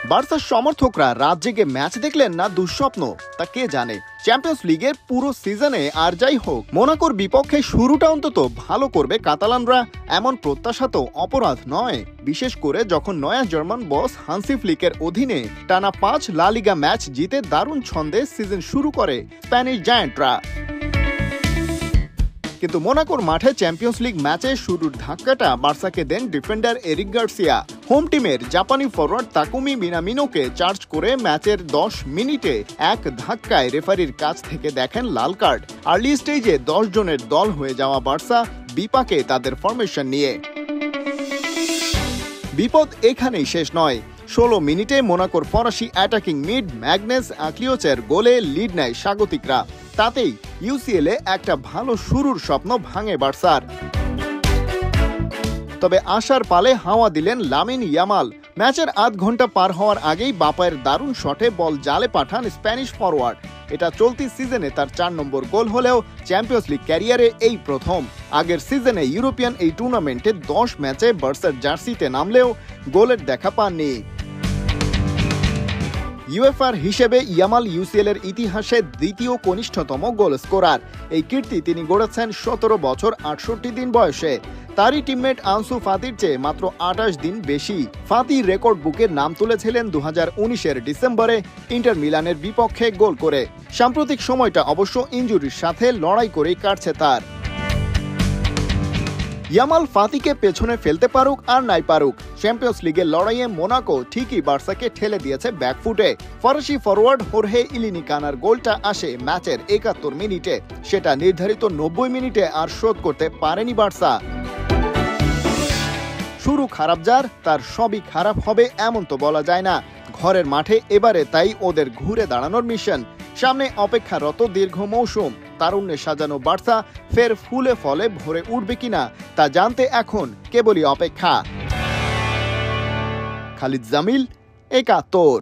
বার্সার সমর্থকরা রাত জেগে ম্যাচ দেখলেন না দুঃস্বপ্ন, তা কে জানে। চ্যাম্পিয়ন্স লিগের পুরো সিজনে আর যাই হোক, মোনাকোর বিপক্ষে শুরুটা অন্তত ভালো করবে কাতালানরা, এমন প্রত্যাশা তো অপরাধ নয়, বিশেষ করে যখন নয়া জার্মান বস হান্সি ফ্লিকের অধীনে টানা 5 লা লিগা ম্যাচ জিতে দারুণ ছন্দে সিজন শুরু করে স্প্যানিশ জায়ান্টরা। কিন্তু মোনাকোর মাঠে চ্যাম্পিয়ন্স লিগ ম্যাচে শুরুর ধাক্কাটা বার্সাকে দেন ডিফেন্ডার এরিক গার্সিয়া। হোম টিমের জাপানি ফরওয়ার্ড তাকুমি মিনামিনোকে চার্জ করে ম্যাচের 10 মিনিটে এক ধাক্কায় রেফারির কাছ থেকে দেখেন লাল কার্ড। আর্লি স্টেজে 10 জনের দল হয়ে যাওয়া বার্সা বিপাকে তাদের ফরমেশন নিয়ে। বিপদ এখানেই শেষ নয়। 16 মিনিটে মোনাকোর ফরাসি অ্যাটাকিং মিড ম্যাগনেস আক্লিওচের গোলে লিড নেয় স্বাগতিকরা। তাতেই ইউসিএলে একটা ভালো শুরুর স্বপ্ন ভাঙে বার্সার। তবে আশার পালে হাওয়া দিলেন লামিন ইয়ামাল। ম্যাচের আধ ঘন্টা পার হওয়ার আগেই বাপায়ের দারুণ শটে বল জালে পাঠান স্প্যানিশ ফরওয়ার্ড। এটা চলতি সিজনে তার 4 নম্বর গোল হলেও চ্যাম্পিয়ন্স লিগ ক্যারিয়ারে এই প্রথম। আগের সিজনে ইউরোপিয়ান এই টুর্নামেন্টে 10 ম্যাচে বার্সার জার্সিতে নামলেও গোলের দেখা পাননি। ইউএফার হিসেবে ইয়ামাল ইউসিএল এর ইতিহাসে দ্বিতীয় কনিষ্ঠতম গোল স্কোরার। এই কীর্তি তিনি গড়েছেন 17 বছর 68 দিন বয়সে। তারই টিমমেট আনসু ফাতির চেয়ে মাত্র 28 দিন বেশি। ফাতি রেকর্ড বুকে নাম তুলেছিলেন 2019-এর ডিসেম্বরে ইন্টার মিলানের বিপক্ষে গোল করে। সাম্প্রতিক সময়টা অবশ্য ইনজুরির সাথে লড়াই করেই কাটছে তার। ইয়ামাল ফাতিকে পেছনে ফেলতে পারুক আর নাই পারুক, চ্যাম্পিয়ন্স লিগের লড়াইয়ে মোনাকো ঠিকই বার্সাকে ঠেলে দিয়েছে ব্যাকফুটে। ফরাসি ফরওয়ার্ড হোর্হে ইলিনিকানার গোলটা আসে ম্যাচের 71 মিনিটে। সেটা নির্ধারিত 90 মিনিটে আর শোধ করতে পারেনি বার্সা। শুরু খারাপ যার, তার সবই খারাপ হবে এমন তো বলা যায় না। ঘরের মাঠে এবারে তাই ওদের ঘুরে দাঁড়ানোর মিশন। সামনে অপেক্ষারত দীর্ঘ মৌসুম। তারুণ্যে সাজানো বার্সা ফের ফুলে ফলে ভরে উঠবে কিনা তা জানতে এখন কেবলই অপেক্ষা। খালিদ জামিল, একাত্তর।